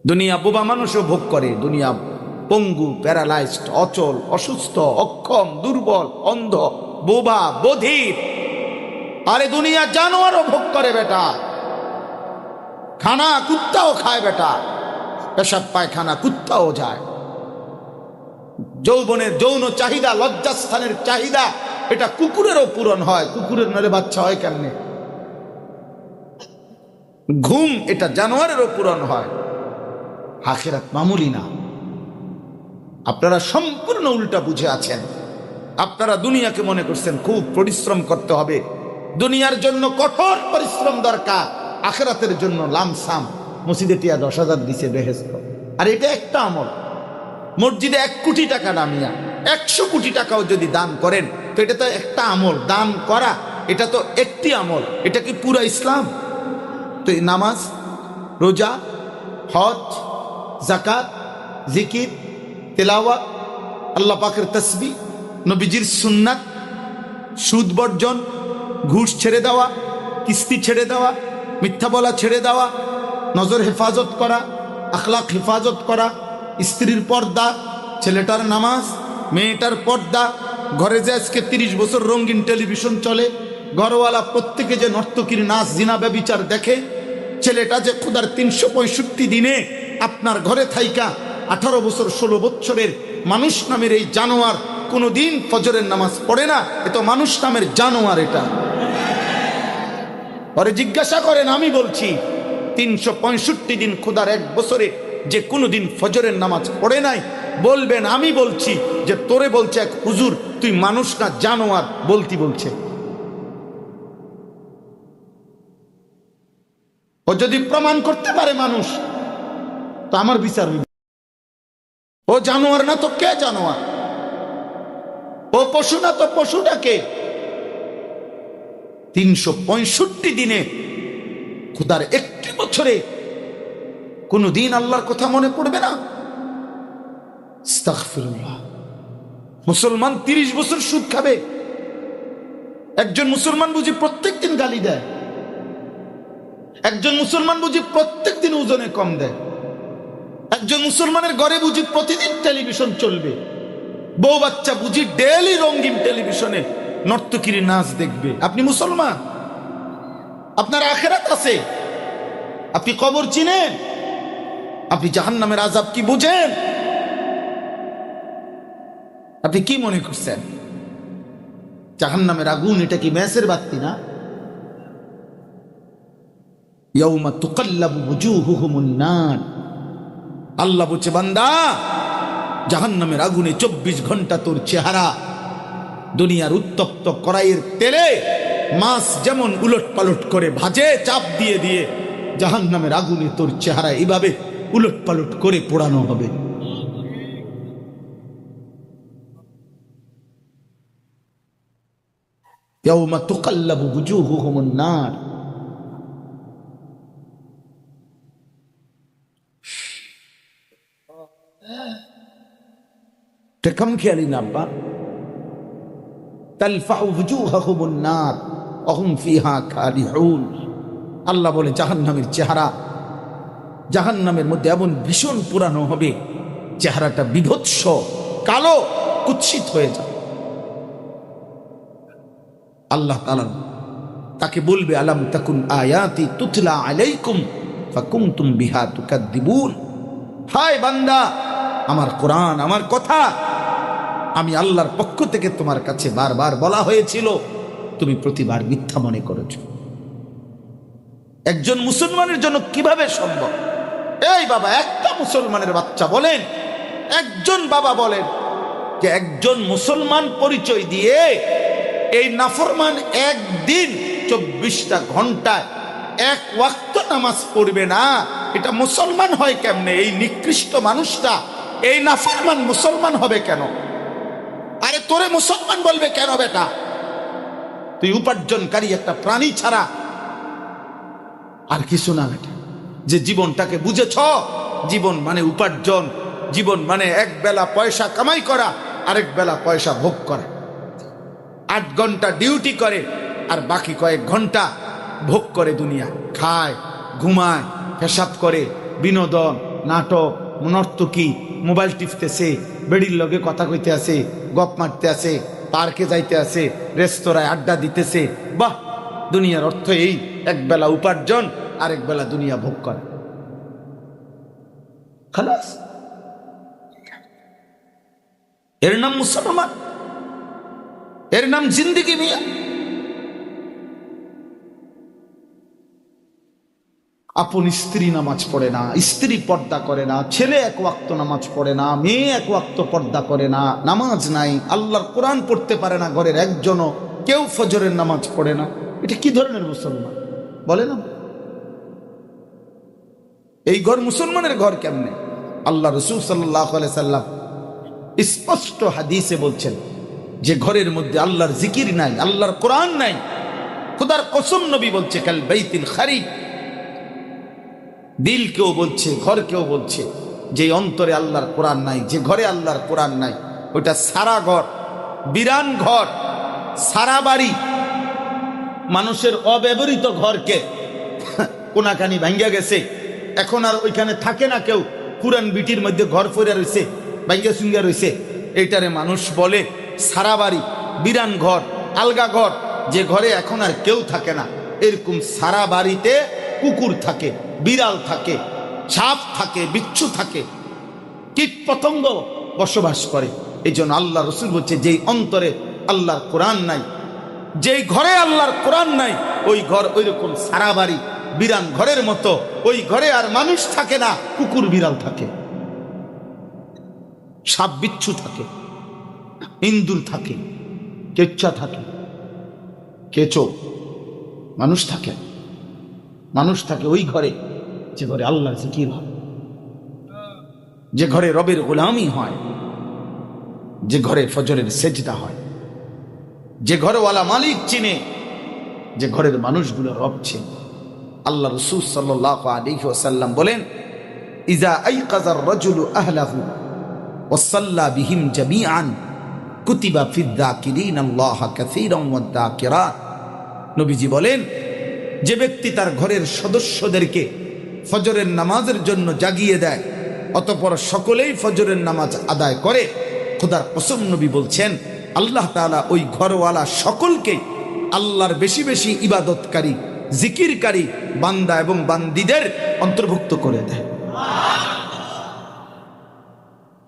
দুনিয়া বোবা মানুষও ভোগ করে, দুনিয়া পঙ্গু, প্যারালাইজড, অচল, অসুস্থ, অক্ষম, দুর্বল, অন্ধ, বোবা, বধির। আরে দুনিয়া জানোয়ারও ভোগ করে বেটা, খানা কুত্তাও খায় বেটা, পেশাব পায়খানা কুত্তাও যায়। যৌবনের যৌন চাহিদা, লজ্জাস্থানের চাহিদা, এটা কুকুরেরও পূরণ হয়। কুকুরের নলে বাচ্চা হয় কেমনে? ঘুম, এটা জানোয়ারেরও পূরণ হয়। আখিরাত মামুলি না। আপনারা সম্পূর্ণ উল্টা বুঝে আছেন। আপনারা দুনিয়াকে মনে করছেন খুব পরিশ্রম করতে হবে, দুনিয়ার জন্য কঠোর পরিশ্রম দরকার, আখিরাতের জন্য লামসাম। মসজিদে টিয়া 10,000 দিছে বেহেশত, আর এটা একটা আমল। মসজিদে 1 কোটি টাকা নামিয়া 100 কোটি টাকাও যদি দান করেন তো এটা তো একটা আমল। দান করা এটা তো একটি আমল, এটা কি পুরা ইসলাম? তো এই নামাজ, রোজা, হজ, যাকাত, জিকির, তেলাওয়াত, আল্লাহ পাকের তাসবিহ, নবীজির সুন্নাত, সুদ বর্জন, ঘুষ ছেড়ে দেওয়া, কিস্তি ছেড়ে দেওয়া, মিথ্যা বলা ছেড়ে দেওয়া, নজর হেফাজত করা, আখলাক হেফাজত করা, স্ত্রীর পর্দা, ছেলেটার নামাজ, মেয়েটার পর্দা, ঘরে যে আজকে 30 বছর রঙিন টেলিভিশন চলে, ঘরওয়ালা প্রত্যেকে যে নর্তকীর নাচ, জিনা, ব্যভিচার দেখে, ছেলেটা যে খোদার 365 দিনে আপনার ঘরে থাইকা 18 বছর 16 বছরের মানুষ নামের এই জানোয়ার কোনোদিন ফজরের নামাজ পড়ে না, এ তো মানুষ নামের জানোয়ার। এটা পরে জিজ্ঞাসা করেন, আমি বলছি 365 দিন খোদার 1 বছরে যে কোনোদিন ফজরের নামাজ পড়ে নাই, বলবেন আমি বলছি যে তোরে বলছে এক হুজুর তুই মানুষ না জানোয়ার, বলছে। ও যদি প্রমাণ করতে পারে মানুষ, তো আমার বিচার হইবে। ও জানোয়ার না তো কে জানোয়ার? ও পশু না তো পশুটা কে? 365 দিনে খোদার 1 বছরে কোনদিন আল্লাহর কথা মনে পড়বে না? আস্তাগফিরুল্লাহ। মুসলমান 30 বছর সুদ খাবে? একজন মুসলমান বুঝি প্রত্যেকদিন গালি দেয়? একজন মুসলমান বুঝি প্রত্যেকদিন ওজনে কম দেয়? একজন মুসলমানের ঘরে বুঝি প্রতিদিন টেলিভিশন চলবে? বউ বাচ্চা বুঝি ডেইলি রঙিন টেলিভিশনে নর্তকীর নাচ দেখবে? আপনি মুসলমান? আপনার আখিরাত আছে? আপনি কবর চিনেন? আপনি জাহান্নামের আযাব কি বুঝেন? আপনি কি মনে করছেন জাহান্নামের আগুন এটা কি মেসের বাতি না? ইয়াউমা তুকাল্লাবু ওয়ুজুহুহুমুন নার। আল্লাহ বলছে, বান্দা জাহান্নামের আগুনে 24 ঘন্টা তোর চেহারা দুনিয়ার উত্তপ্ত কড়াইয়ের তেলে মাছ যেমন উলট পালট করে ভাজে, চাপ দিয়ে দিয়ে জাহান্নামের আগুনে তোর চেহারা এইভাবে উলট পালট করে পোড়ানো হবে। ইয়াউমা তুকাল্লাবু ওয়ুজুহুহুমুন নার। কম খেয়ালি না আব্বা? তালফাউ ওয়ুজুহুহুমুন নার ওয়া হুম ফিহা খালিহুন। আল্লাহ বলে জাহান্নামের চেহারা, জাহান্নামের মধ্যে এমন ভীষণ পুরানো হবে, চেহারাটা বিভৎস কালো কুৎসিত হয়ে যাবে। আল্লাহ তাআলা তাকে বলবে, আলাম তাকুন আয়াতি তুতলা আলাইকুম ফাকুনতুম বিহা তুকাদ্দিবুন। হায় বান্দা, আমার কোরআন, আমার কথা আমি আল্লাহর পক্ষ থেকে তোমার কাছে বারবার বলা হয়েছিল, তুমি প্রতিবার মিথ্যা মনে করেছো। একজন মুসলমানের জন্য কিভাবে সম্ভব? এই বাবা, একটা মুসলমানের বাচ্চা বলেন, একজন বাবা বলেন যে একজন মুসলমান পরিচয় দিয়ে এই নাফরমান একদিন 24টা ঘন্টায় 1 ওয়াক্ত নামাজ পড়বে না, এটা মুসলমান হয় কেমনে? এই নিকৃষ্ট মানুষটা, এই নাফরমান মুসলমান হবে কেন? আরে তোরে মুসলমান বলবে কেন বেটা? তুই উপার্জনকারী একটা প্রাণী ছাড়া আর কিছু না বেটা। যে জীবনটাকে বুঝেছ, জীবন মানে উপার্জন, জীবন মানে এক বেলা পয়সা কামাই করা, আরেক বেলা পয়সা ভোগ করা। 8 ঘন্টা ডিউটি করে আর বাকি কয়েক ঘন্টা ভোগ করে দুনিয়া, খায়, ঘুমায়, পেশাব করে, বিনোদন, নাটক, নর্তকী, মোবাইল টিপতেছে, বেড়ির লগে কথা কইতে আছে, গপ মারতে আছে, পার্কে যাইতে আছে, রেস্তোরাঁয় আড্ডা দিতেছে। বাহ, দুনিয়ার অর্থ এই একবেলা উপার্জন আর একবেলা দুনিয়া ভোগ করা। খালাস, এর নাম মুসলমান, এর নাম জিন্দিগি মিয়া। আপন স্ত্রী নামাজ পড়ে না, স্ত্রী পর্দা করে না, ছেলে এক ওয়াক্ত নামাজ পড়ে না, মেয়ে এক ওয়াক্ত পর্দা করে না, নামাজ নাই, আল্লাহর কোরআন পড়তে পারে না, ঘরের একজনও, কেউ ফজরের নামাজ পড়ে না। এটা কি ধরনের মুসলমান বলে না? এই ঘর মুসলমানের ঘর কেমনে? আল্লাহ রাসূল সাল্লাল্লাহু আলাইহি সাল্লাম স্পষ্ট হাদিসে বলছেন যে ঘরের মধ্যে আল্লাহর জিকির নাই, আল্লাহর কোরআন নাই, খোদার কসম নবী বলছে কাল বাইতিল খারিব। দিল কেউ বলছে, ঘর কেউ বলছে, যে অন্তরে আল্লাহর কোরআন নাই, যে ঘরে আল্লাহর কোরআন নাই, ওইটা সারা ঘর, বিরান ঘর, সারা বাড়ি। মানুষের অব্যবহৃত ঘরকে কোনাকানি ভাঙ্গা গেছে, এখন আর ওইখানে থাকে না কেউ, পুরান বিটির মধ্যে ঘর ফেরা রয়েছে, ভাঙ্গা সুঙ্গা রয়েছে, এইটারে মানুষ বলে সারা বাড়ি, বিরান ঘর, আলগা ঘর, যে ঘরে এখন আর কেউ থাকে না। এরকম সারা বাড়িতে কুকুর থাকে, বিড়াল থাকে, সাপ থাকে, বিচ্ছু থাকে, কীট পতঙ্গ বসবাস করে। এই জন্য আল্লাহ রাসূল বলছে যেই অন্তরে আল্লাহর কোরআন নাই, যেই ঘরে আল্লাহর কোরআন নাই, ওই ঘর ওইরকম সারা বাড়ি বিরান ঘরের মতো। ওই ঘরে আর মানুষ থাকে না, কুকুর বিড়াল থাকে, সাপ বিচ্ছু থাকে, ইন্দুর থাকে, কেচ্চা থাকে, কেঁচো, মানুষ থাকে। মানুষ থাকে ওই ঘরে যে ঘরে আল্লাহর জিকির হয়, যে ঘরে রবের গোলামি হয়, যে ঘরে ফজরের সেজদা হয়, যে ঘরওয়ালা মালিক চিনে, যে ঘরের মানুষগুলো রব চিনে। আল্লাহ রাসূল সাল্লাল্লাহু আলাইহি ওয়াসাল্লাম বলেন ইজা আইকাযার রাজুলু আহলাহু ওয়া সাল্লা বিহিম জামিআন কুতিবা ফিয-যাকিরিনা আল্লাহ কাসীরান ওয়াদ-যাকিরাত। নবীজি বলেন যে ব্যক্তি তার ঘরের সদস্যদেরকে ফজরের নামাজের জন্য জাগিয়ে দেয়, অতঃপর সকলেই ফজরের নামাজ আদায় করে, খোদার কসম নবী বলছেন আল্লাহ তাআলা ওই ঘরওয়ালা সকলকে আল্লাহর বেশি বেশি ইবাদতকারী, জিকিরকারী বান্দা এবং বান্দীদের অন্তর্ভুক্ত করে দেয়।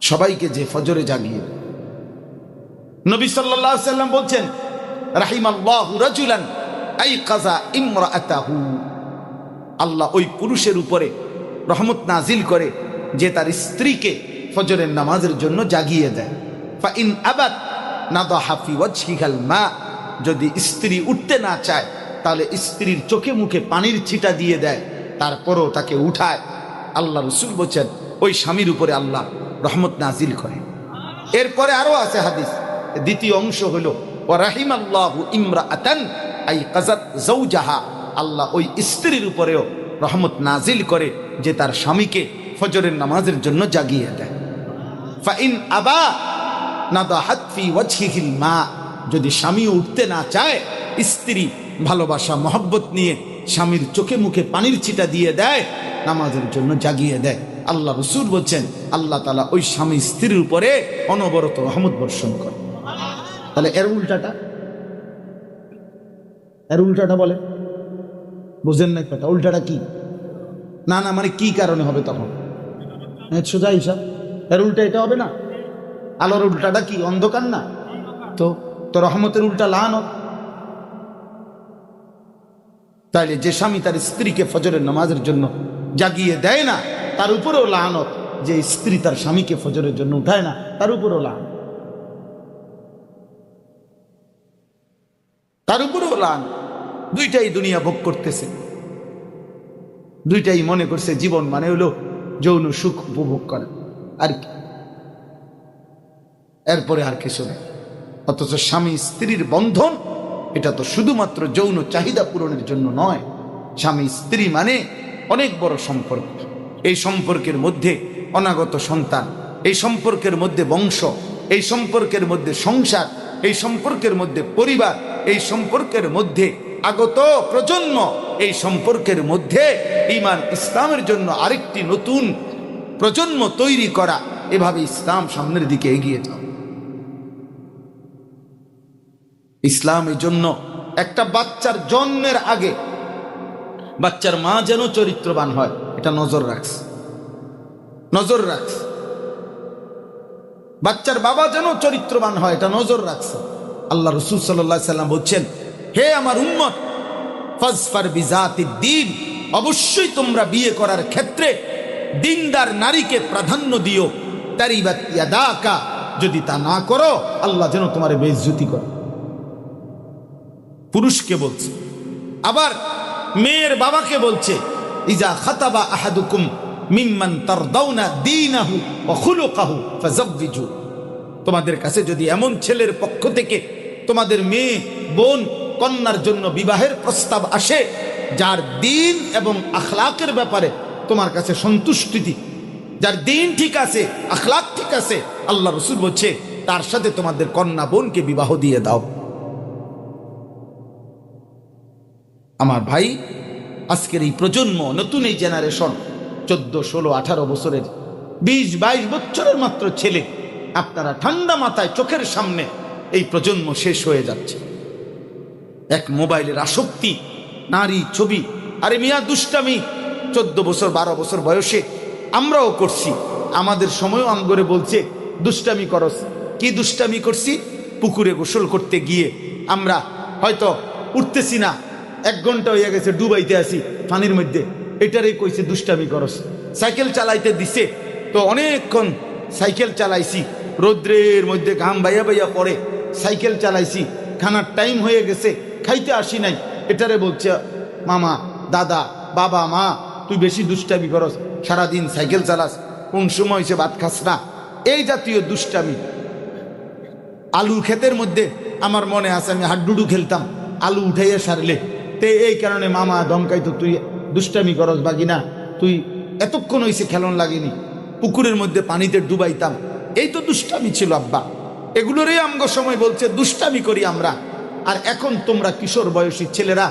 সবাইকে যে ফজরে জাগিয়ে। নবী সাল্লাল্লাহু আলাইহি ওয়াসাল্লাম বলছেন রাহিমাল্লাহু রাজুলান আইকাযা ইমরাআতাহু। আল্লাহ ওই পুরুষের উপরে রহমত নাজিল করে যে তার স্ত্রীকে ফজরের নামাজের জন্য জাগিয়ে দেয়। ফা ইন আবাত নাদাহা ফি ওয়াজহিহাল মা। যদি স্ত্রী উঠতে না চায় তাহলে স্ত্রীর চোখে মুখে পানির ছিটা দিয়ে দেয়, তারপরও তাকে উঠায়। আল্লাহ রাসূল বলেন ওই স্বামীর উপরে আল্লাহ রহমত নাজিল করে। এরপরে আরো আছে হাদিস, দ্বিতীয় অংশ হলো ওয়া রাহিমাল্লাহু ইমরাআতান আইকাযাত যাওজাহা। আল্লাহ ওই স্ত্রীর উপরেও রহমত নাজিল করে যে তার স্বামীকে ফজরের নামাজের জন্য জাগিয়ে দেয়। ফা ইন আবা নাদাহাত ফি ওয়াজহিহিল মা। যদি স্বামী উঠতে না চায়, স্ত্রী ভালোবাসা মহব্বত নিয়ে স্বামীর চোখে মুখে পানির ছিটা দিয়ে দেয়, নামাজের জন্য জাগিয়ে দেয়। আল্লাহ রাসূল বলছেন আল্লাহ তাআলা ওই স্বামী স্ত্রীর উপরে অনবরত রহমত বর্ষণ করে। তাহলে এর উল্টাটা, এর উল্টাটা বলে বুঝেন না কথা? উল্টাটা কি? না না মানে কি কারণে হবে তখন? সোজা হিসাব, এর উল্টা এটা হবে না। আলোর উল্টাটা কি? অন্ধকার না তো? তো রহমতের উল্টা লানত। তাইলে যে স্বামী তার স্ত্রীকে ফজরের নামাজের জন্য জাগিয়ে দেয় না, তার উপরেও লানত। যে স্ত্রী তার স্বামীকে ফজরের জন্য উঠায় না, তার উপরেও লানত, তার উপরেও লানত। দুইটাই দুনিয়া ভোগ করতেছে, দুইটাই মনে করছে জীবন মানে হলো যৌন সুখ উপভোগ করা, আর কি, এরপরে আর কিছু নেই। অথচ স্বামী স্ত্রীর বন্ধন এটা তো শুধুমাত্র যৌন চাহিদা পূরণের জন্য নয়। স্বামী স্ত্রী মানে অনেক বড় সম্পর্ক। এই সম্পর্কের মধ্যে অনাগত সন্তান, এই সম্পর্কের মধ্যে বংশ, এই সম্পর্কের মধ্যে সংসার, এই সম্পর্কের মধ্যে পরিবার, এই সম্পর্কের মধ্যে আগত প্রজন্ম, এই সম্পর্কের মধ্যে ঈমান ইসলামের জন্য আরেকটি নতুন প্রজন্ম তৈরি করা, এভাবে ইসলাম সামনের দিকে এগিয়ে যাও। ইসলাম এই জন্য একটা বাচ্চার জন্মের আগে বাচ্চার মা যেন চরিত্রবান হয়, এটা নজর রাখছে, নজর রাখছে। বাচ্চার বাবা যেন চরিত্রবান হয়, এটা নজর রাখছে। আল্লাহ রাসূল সাল্লাল্লাহু আলাইহি সাল্লাম বলছেন, হে আমার উম্মত, ফাজফার বিজাতিদ দ্বীন, অবশ্যই তোমরা বিয়ে করার ক্ষেত্রে দিনদার নারীকে প্রাধান্য দিও। তারিবাত ইয়াদাকা, যদি তা না করো আল্লাহ যেন তোমার বেইজ্জতি করে। পুরুষকে বলছে। আবার মেয়ের বাবাকে বলছে, ইজা খাতাবা আহাদুকুম মিম্মান তারদাউনা দীনাহু ওয়া খুলুকাহু ফাযাওবিজু, তোমাদের কাছে যদি এমন ছেলের পক্ষ থেকে তোমাদের মেয়ে বোন কন্যার জন্য বিবাহের প্রস্তাব আসে, যার দিন এবং আখলাকের ব্যাপারে তোমার কাছে সন্তুষ্টি, যার দিন ঠিক আছে, আখলাক ঠিক আছে, আল্লাহ রাসূল বলছে তার সাথে তোমাদের কন্যা বোনকে বিবাহ দিয়ে দাও। আমার ভাই, আজকের এই প্রজন্ম, নতুন এই জেনারেশন, 14, 16, 18 বছরের, 20, 22 বছরের মাত্র ছেলে, আপনারা ঠান্ডা মাথায় চোখের সামনে এই প্রজন্ম শেষ হয়ে যাচ্ছে। এক মোবাইলের আসক্তি, নারী ছবি। আরে মিয়া, দুষ্টামি 14 বছর 12 বছর বয়সে আমরাও করছি। আমাদের সময়ও আমগরে বলছে দুষ্টামি করস। কি দুষ্টামি করছি? পুকুরে গোসল করতে গিয়ে আমরা হয়তো উঠতেছি না, 1 ঘন্টা হয়ে গেছে, ডুবাইতে আসি পানির মধ্যে, এটারে কইছে দুষ্টামি করস। সাইকেল চালাইতে দিছে তো অনেকক্ষণ সাইকেল চালাইছি, রৌদ্রের মধ্যে ঘাম বাইয়া বাইয়া পড়ে সাইকেল চালাইছি, খানার টাইম হয়ে গেছে, খাইতে আসি নাই, এটারে বলছে মামা, দাদা, বাবা, মা, তুই বেশি দুষ্টামি করস, সারাদিন সাইকেল চালাস, কোন সময় সে ভাত খাস না, এই জাতীয় দুষ্টামি। আলুর ক্ষেতের মধ্যে আমার মনে আছে আমি হাড্ডুডু খেলতাম, আলু উঠাইয়া সারলে তে এই কারণে মামা ধমকাইতো, তুই দুষ্টামি করস বাগিনা, তুই এতক্ষণ হয়েছে খেলন লাগেনি, পুকুরের মধ্যে পানিতে ডুবাইতাম, এই তো দুষ্টামি ছিল আব্বা। এগুলোরই আমগো সময় বলছে দুষ্টামি করি আমরা। আর এখন তোমরা কিশোর বয়সী ছেলেরা,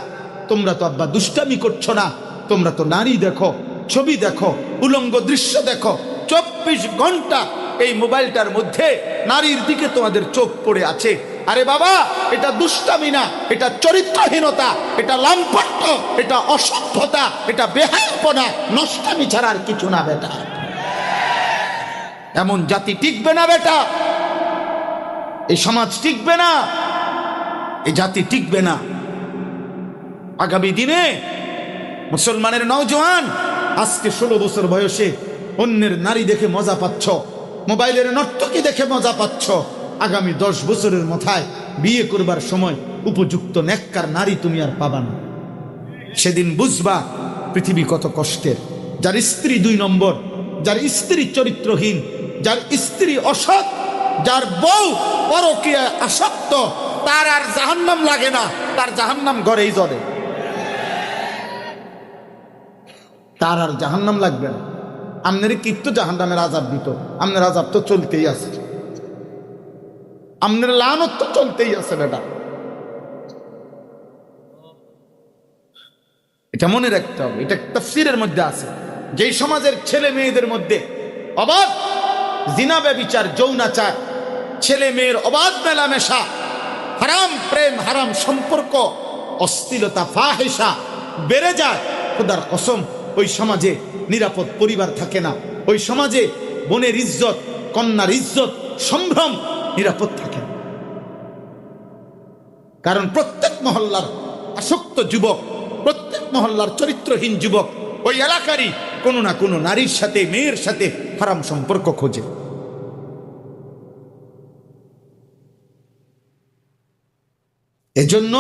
তোমরা তো আব্বা দুষ্টামি করছো না, তোমরা তো নারী দেখো, ছবি দেখো, উলঙ্গ দৃশ্য দেখো, 24 ঘন্টা এই মোবাইলটার মধ্যে নারীর দিকে তোমাদের চোখ পড়ে আছে। আরে বাবা, এটা দুষ্টামি না, এটা চরিত্রহীনতা, এটা লাম্পট্য, এটা অসভ্যতা, এটা বেহায়াপনা, নষ্টামি ছাড়া আর কিছু না বেটা। এমন জাতি টিকবে না বেটা, এই সমাজ টিকবে না, এই জাতি টিকবে না। আগামী দিনে মুসলমানের নওজোয়ান, আজকে 16 বছর বয়সে অন্যের নারী দেখে মজা পাচ্ছ, মোবাইলের নর্তকী দেখে মজা পাচ্ছ, আগামী 10 বছরের মাথায় বিয়ে করবার সময় উপযুক্ত নেককার নারী তুমি আর পাবা না। সেদিন বুঝবা পৃথিবী কত কষ্টের। যার স্ত্রী 2 নম্বর, যার স্ত্রী চরিত্রহীন, যার স্ত্রী অসৎ, যার বউ পরকীয়ায় আসক্ত, তার আর জাহান্নাম লাগে না, তার জাহান্নাম ঘরেই জ্বলে, তার আর জাহান্নাম লাগবে না। আপনার কিন্তু জাহান্নামের আযাব দিত, আপনার আযাব তো চলতেই আছে, আপনার লানত তো চলতেই আছে বেটা। এটা মনে রাখতে হবে, এটা তাফসীরের মধ্যে আছে। যেই সমাজের ছেলে মেয়েদের মধ্যে অবাধ জিনা, ব্যভিচার, যৌনাচার, ছেলে মেয়ের অবাধ মেলামেশা, হারাম প্রেম, হারাম সম্পর্ক, অশ্লীলতা, ফাহিশা বেড়ে যায়, খোদার কসম ওই সমাজে নিরাপদ পরিবার থাকে না, ওই সমাজে বোনের ইজ্জত, কন্যার ইজ্জত, সম্ভ্রম নিরাপদ থাকে না। কারণ প্রত্যেক মহল্লার আসক্ত যুবক, প্রত্যেক মহল্লার চরিত্রহীন যুবক ওই এলাকারই কোনো না কোনো নারীর সাথে, মেয়ের সাথে হারাম সম্পর্ক খোঁজে। এজন্য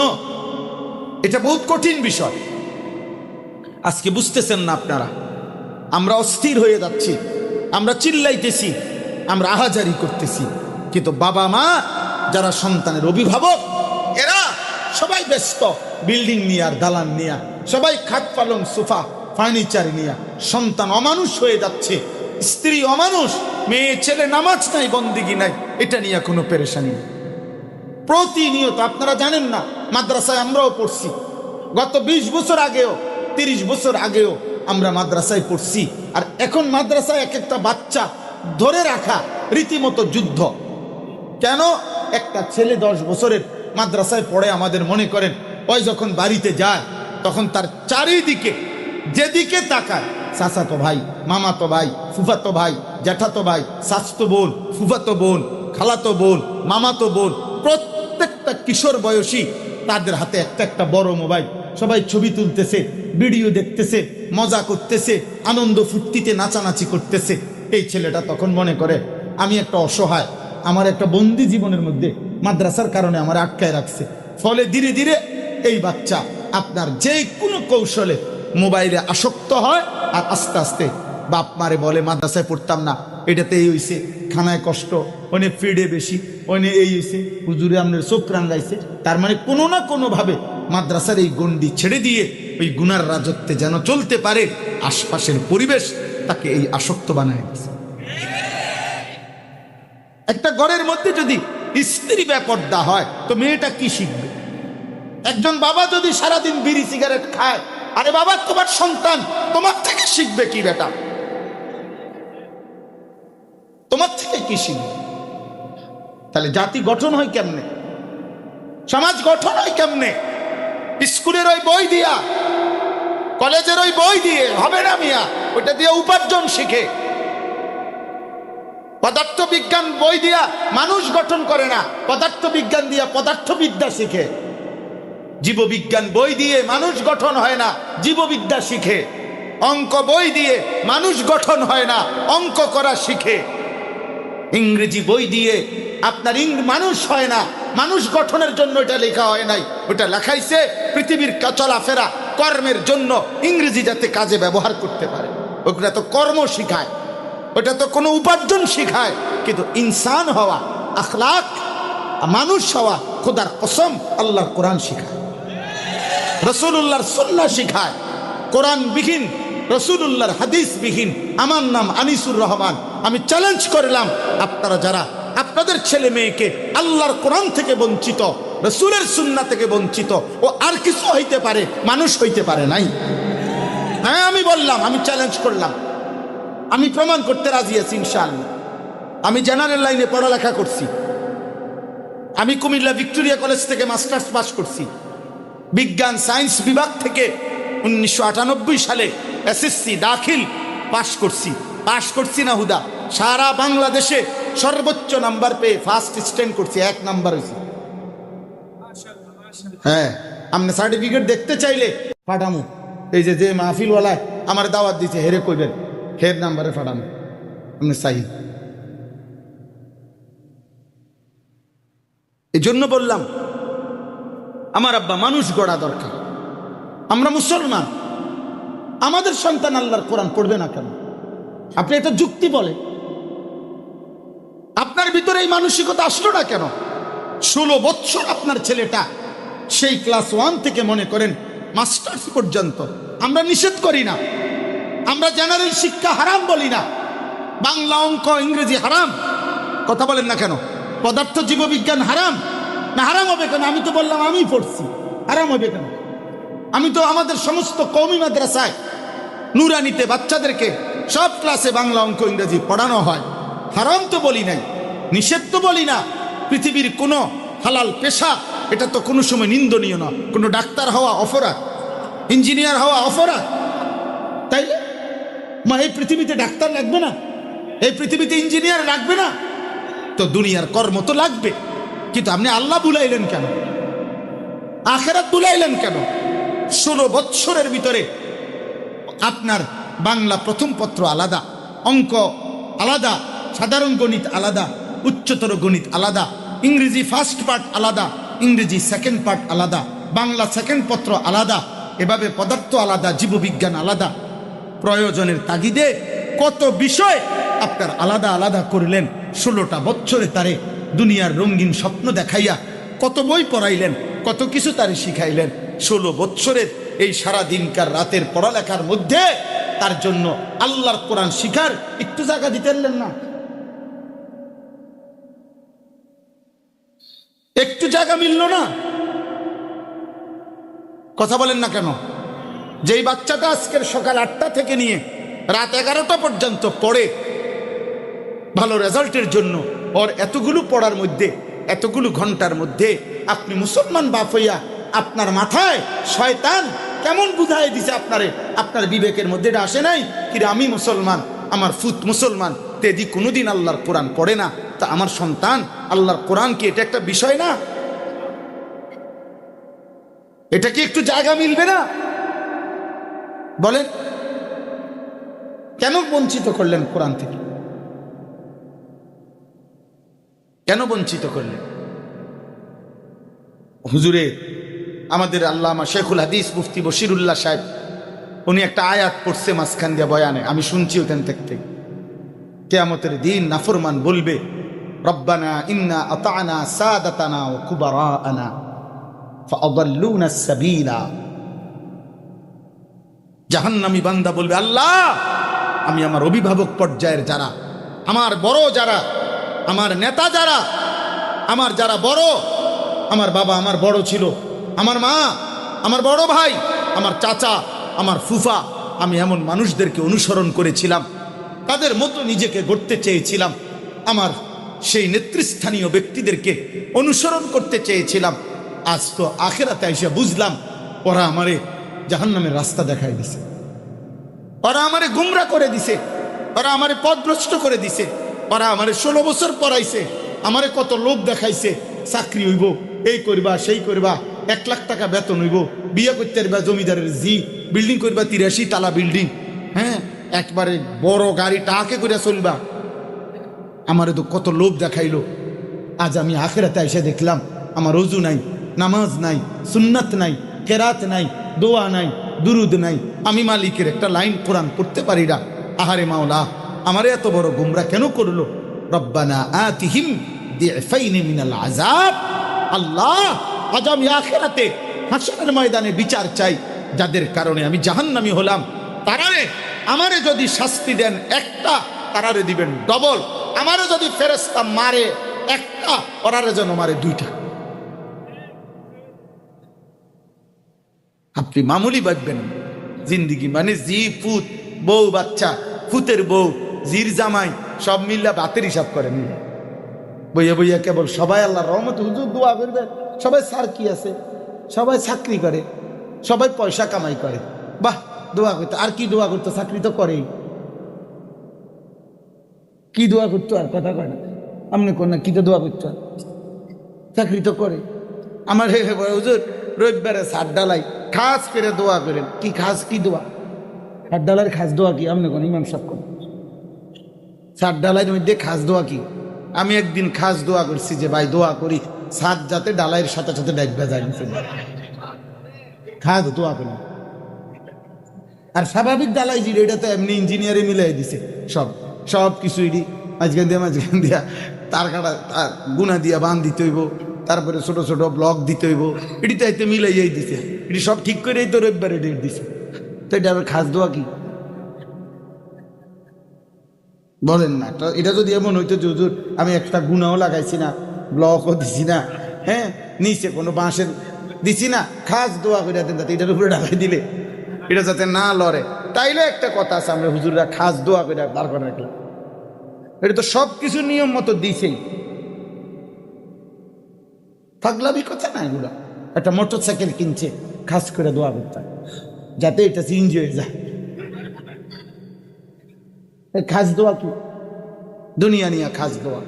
এটা বহুত কঠিন বিষয়। আজকে বুঝতেছেন না আপনারা, আমরা অস্থির হয়ে যাচ্ছি, আমরা চিল্লাইতেছি, আমরা আহাজারি করতেছি, কিন্তু বাবা মা যারা সন্তানের অভিভাবক, এরা সবাই ব্যস্ত বিল্ডিং নিয়ে আর দালান নিয়ে, সবাই খাট পালং সোফা ফার্নিচার নিয়ে। সন্তান অমানুষ হয়ে যাচ্ছে, স্ত্রী অমানুষ, মেয়ে ছেলে নামাজ নাই, বন্দিগি নাই, এটা নিয়ে কোনো পেরেশানি নেই। প্রতিনিয়ত আপনারা জানেন না, মাদ্রাসায় আমরাও পড়ছি, গত 20 বছর আগেও, 30 বছর আগেও আমরা মাদ্রাসায় পড়ছি। আর এখন মাদ্রাসায় এক একটা বাচ্চা ধরে রাখা রীতিমতো যুদ্ধ। কেন? একটা ছেলে 10 বছরের মাদ্রাসায় পড়ে, আমাদের মনে করেন ওই যখন বাড়িতে যায় তখন তার চারিদিকে যেদিকে তাকায় চাচাতো ভাই, মামাতো ভাই, ফুফাতো ভাই, জ্যাঠাতো ভাই, চাচতো বোন, ফুফাতো বোন, খালাতো বোন, মামাতো বোন, প্রত্যেকটা কিশোর বয়সী তাদের হাতে একটা একটা বড় মোবাইল। সবাই ছবি তুলতেছে, ভিডিও দেখতেছে, মজা করতেছে, আনন্দ ফুর্তিতে নাচানাচি করতেছে। এই ছেলেটা তখন মনে করে আমি একটা অসহায়, আমার একটা বন্দি জীবনের মধ্যে মাদ্রাসার কারণে আমার আটকায় রাখছে। ফলে ধীরে ধীরে এই বাচ্চা আপনার যে কোনো কৌশলে মোবাইলে আসক্ত হয়। আর আস্তে আস্তে বাপ মারে বলে মাদ্রাসায় পড়তাম না, এটাতে এই হয়েছে, খানায় কষ্ট, অনেক ফিডে বেশি, অনেক এই হয়েছে, হুজুরে আপনার চোখ রাঙ্গাইছে। তার মানে কোনো না কোনোভাবে মাদ্রাসার এই গণ্ডি ছেড়ে দিয়ে ওই গুনার রাজত্বে যেন চলতে পারে, আশপাশের পরিবেশ তাকে এই আসক্ত বানায় দিচ্ছে। একটা ঘরের মধ্যে যদি স্ত্রী বেপর্দা হয় তো মেয়েটা কি শিখবে? একজন বাবা যদি সারাদিন বিড়ি সিগারেট খায়, আরে বাবা তোমার সন্তান তোমার থেকে শিখবে কি বেটা? তোমার থেকে কি শিখবে? তাহলে জাতি গঠন হয় কেমনে? সমাজ গঠন হয় কেমনে? স্কুলের ওই বই দিয়া, কলেজের ওই বই দিয়ে হবে না মিয়া, ওটা দিয়ে উপার্জন শিখে। পদার্থ বিজ্ঞান বই দিয়া মানুষ গঠন করে না, পদার্থ বিজ্ঞান দিয়া পদার্থবিদ্যা শিখে। জীববিজ্ঞান বই দিয়ে মানুষ গঠন হয় না, জীববিদ্যা শিখে। অঙ্ক বই দিয়ে মানুষ গঠন হয় না, অঙ্ক করা শিখে। ইংরেজি বই দিয়ে আপনার মানুষ হয় না, মানুষ গঠনের জন্য এটা লেখা হয় নাই, ওটা লেখাইছে পৃথিবীর চলাফেরা কর্মের জন্য, ইংরেজি যাতে কাজে ব্যবহার করতে পারে। ওটা তো কর্ম শিখায়, ওটা তো কোনো উপার্জন শিখায়। কিন্তু ইনসান হওয়া, আখলাক, মানুষ হওয়া, খোদার কসম আল্লাহর কোরআন শিখায়, রাসূলুল্লাহর সুন্নাহ শিখায়। কোরআন বিহীন, রাসূলুল্লাহর হাদিস বিহীন আমার নাম আনিসুর রহমান। আমি চ্যালেঞ্জ করলাম, আপনারা যারা আপনাদের ছেলে মেয়েকে আল্লাহর কোরআন থেকে বঞ্চিত, রাসূলের সুন্নাহ থেকে বঞ্চিত, ও আর কিছু হইতে পারে, মানুষ হইতে পারে নাই। হ্যাঁ আমি বললাম, আমি চ্যালেঞ্জ করলাম, আমি প্রমাণ করতে রাজি আছি ইনশাআল্লাহ। আমি জেনারেল লাইনে পড়ালেখা করছি, আমি কুমিল্লা ভিক্টোরিয়া কলেজ থেকে মাস্টার্স পাস করছি, বিজ্ঞান সায়েন্স বিভাগ থেকে 1998 সালে এসএসসি দাখিল পাশ করছি না হুদা, সারা বাংলাদেশে সর্বোচ্চ নাম্বার পেয়ে ফার্স্ট স্ট্যান্ড করছি, 1 নাম্বার হয়েছে। হ্যাঁ, আপনি সার্টিফিকেট দেখতে চাইলে পাঠামু, এই যে মাহফিলওয়ালায় আমার দাওয়াত দিচ্ছে, হেরে কইবেন হের নাম্বারে পাঠামু, আপনি চাই। এই জন্য বললাম আমার আব্বা, মানুষ গড়া দরকার। আমরা মুসলমান, আমাদের সন্তান আল্লাহর কোরআন পড়বে না কেন? আপনি এটা যুক্তি বলে, আপনার ভিতরে এই মানসিকতা আসলো না কেন? 16 বছর আপনার ছেলেটা সেই ক্লাস 1 থেকে মনে করেন মাস্টার্স পর্যন্ত, আমরা নিষেধ করি না, আমরা জেনারেল শিক্ষা হারাম বলি না, বাংলা অঙ্ক ইংরেজি হারাম, কথা বলেন না কেন? পদার্থ জীববিজ্ঞান হারাম না? হারাম হবে কেন? আমি তো বললাম আমি পড়ছি, হারাম হবে কেন? আমি তো আমাদের সমস্ত কওমি মাদ্রাসায় নুরানিতে বাচ্চাদেরকে সব ক্লাসে বাংলা অঙ্ক ইংরেজি পড়ানো হয়, হারাম তো বলি নাই, নিষেধ তো বলি না। পৃথিবীর কোনো হালাল পেশা এটা তো কোনো সময় নিন্দনীয় না। কোনো ডাক্তার হওয়া অপরাধ, ইঞ্জিনিয়ার হওয়া অপরাধ, তাই না? এই পৃথিবীতে ডাক্তার লাগবে না, এই পৃথিবীতে ইঞ্জিনিয়ার লাগবে না, তো দুনিয়ার কর্ম তো লাগবে। কিন্তু আপনি আল্লাহ বুলাইলেন কেন? আখিরাত বুলাইলেন কেন? 16 বছরের ভিতরে আপনার বাংলা প্রথম পত্র আলাদা, অঙ্ক আলাদা, সাধারণ গণিত আলাদা, উচ্চতর গণিত আলাদা, ইংরেজি ফার্স্ট পার্ট আলাদা, ইংরেজি সেকেন্ড পার্ট আলাদা, বাংলা সেকেন্ড পত্র আলাদা, এভাবে পদার্থ আলাদা, জীববিজ্ঞান আলাদা। প্রয়োজনের তাগিদে কত বিষয় আপনার আলাদা আলাদা করলেন। 16টা বছরে তারে দুনিয়ার রঙিন স্বপ্ন দেখাইয়া কত বই পড়াইলেন, কত কিছু তারে শিখাইলেন। 16 বছরের এই সারা দিনকার রাতের পড়ালেখার মধ্যে তার জন্য আল্লাহর কোরআন শিখার একটু জায়গা দিতেন না? একটু জায়গা মিলল না? কথা বলেন না কেন? যেই বাচ্চাটা আজকের সকাল 8টা থেকে নিয়ে রাত 11টা পর্যন্ত পড়ে ভালো রেজাল্টের জন্য, ওর এতগুলো পড়ার মধ্যে, এতগুলো ঘন্টার মধ্যে আপনি মুসলমান বাপ হইয়া আপনার মাথায় শয়তান কেমন বুঝাই দিছে আপনারে, আপনার বিবেকের মধ্যে এটা আসে নাই কি আমি মুসলমান, আমার ফুত মুসলমান, তেদি কোনোদিন আল্লাহর কোরআন পড়ে না, তা আমার সন্তান আল্লাহর কোরআন কি এটা একটা বিষয় না? এটা কি একটু জায়গা মিলবে না? বলেন কেন বঞ্চিত করলেন কোরআন থেকে? কেন বঞ্চিত করলেন? হুজুরে আমাদের আল্লামা শেখুল হাদিস মুফতি বশিরুল্লাহ সাহেব উনি একটা আয়াত পড়ছে মাঝখান দিয়া বয়ানে, আমি শুনছি ওখান থেকে। কিয়ামতের দিন নাফরমান বলবে, রব্বানা ইন্না আতানা সাদাতানা ওয়া কুবারাআনা ফাআদাল্লুনা সাবিলা। জাহান্নামী বান্দা বলবে, আল্লাহ আমি আমার অভিভাবক পর্যায়ের যারা, আমার বড় যারা, আমার নেতা যারা, আমার যারা বড়, আমার বাবা আমার বড় ছিল, আমার মা, আমার বড় ভাই, আমার চাচা, আমার ফুফা, আমি এমন মানুষদেরকে অনুসরণ করেছিলাম, তাদের মতো নিজেকে গড়তে চেয়েছিলাম, আমার সেই নেতৃস্থানীয় ব্যক্তিদেরকে অনুসরণ করতে চেয়েছিলাম। আজ তো আখিরাতে এসে বুঝলাম ওরা আমারে জাহান্নামের রাস্তা দেখাই দিছে, ওরা আমারে গুমরা করে দিছে, ওরা আমারে পথভ্রষ্ট করে দিছে, ওরা আমারে 16 বছর পড়াইছে, আমারে কত লোভ দেখাইছে, চাকরি হইব, এই করবা সেই করবা, 1 লাখ টাকা বেতন হইব, বিয়ে করতে পারবা জমিদারের জি, বিল্ডিং করবা 83 তালা বিল্ডিং, হ্যাঁ একবারে বড় গাড়ি টাকে করে চলবা, আমারে তো কত লোভ দেখাইলো। আজ আমি আখিরাতে এসে দেখলাম আমার ওযু নাই, নামাজ নাই, সুন্নাত নাই, কেরাত নাই, দোয়া নাই, দুরুদ নাই, আমি মালিকের একটা লাইন কোরআন পড়তে পারি না। আহারে মাওলা আমারে এত বড় গুমরা কেন করলো? রব্বানা আতিহিম দিফাইনি মিনাল আযাব। আল্লাহ আজ আমি আখিরাতে হাসরের ময়দানে বিচার চাই, যাদের কারণে আমি জাহান্নামী হলাম, তারারে আমারে যদি শাস্তি দেন একটা, তারারে দিবেন ডবল, আমারে যদি ফেরেশতা মারে একটা, ওরারে যেন মারে 2টা। আপনি মামুলি ভাববেন জিন্দিগি মানে জি ফুত, বউ বাচ্চা, ফুতের বউ, জির জামাই সব মিল্লা বাতের হিসাব করেন, বইয়া বইয়া কেবল সবাই আল্লাহর রহমত হুজুর দোয়া করবেন, সবাই স্যার কি আছে, সবাই চাকরি করে, সবাই পয়সা কামাই করে, বাহ দোয়া করতো, আর কি দোয়া করতো, চাকরি তো করেই, কি দোয়া করতো আর কথা কয় না, আপনি কোন না কি তো দোয়া করতো, চাকরি তো করে। আমার হুজুর রবিবারে সাত ডালাই খাস করে দোয়া করেন, কি খাস কি দোয়া, সাত ডালার খাস দোয়া কি আপনি কোন ইমাম সাহেব কোন সাত ডালাইয়ের মধ্যে খাস দোয়া কি? আমি একদিন খাস দোয়া করছি যে ভাই দোয়া করি সাত যাতে ডালাইয়ের সাথে সাথে ডাকবে যায়, খাস দোয়া করি। আর স্বাভাবিক ডালাই জিরো, এটা তো এমনি ইঞ্জিনিয়ারে মিলাই দিছে সব সব কিছুই মাঝখান দিয়া তার কাটা গুনা দিয়া বান দিতে হইব, তারপরে ছোট ছোট ব্লক দিতে হইব, এটি তাইতে মিলাইয়াই দিছে, এটি সব ঠিক করেই তো রবিবারে ডেট দিছে। তো এটা আবার খাস দোয়া কি বলেন না? তো এটা যদি এমন হইতো যে হুজুর আমি একটা গুনাও লাগাইছি না, ব্লকও দিছি না, হ্যাঁ নিচে কোনো বাঁশের দিছি না, খাস দোয়া করে দেন যাতে এটার উপরে ঢাকাই দিলে এটা যাতে না লড়ে, তাইলে একটা কথা আছে, আমরা হুজুররা খাস দোয়া করে বার করে রাখলাম। এটা তো সব কিছু নিয়ম মতো দিছেই, পাগলামি কথা না এগুলো। একটা মোটর সাইকেল কিনছে, খাস করে দোয়া করতে যাতে এটা চেঞ্জ হয়ে যায়, খাস দোয়া কি? দুনিয়া নিয়ে খাস দোয়া,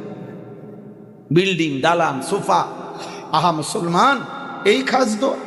বিল্ডিং, দালান, সোফা, আহা মুসলমান এই খাস দোয়া।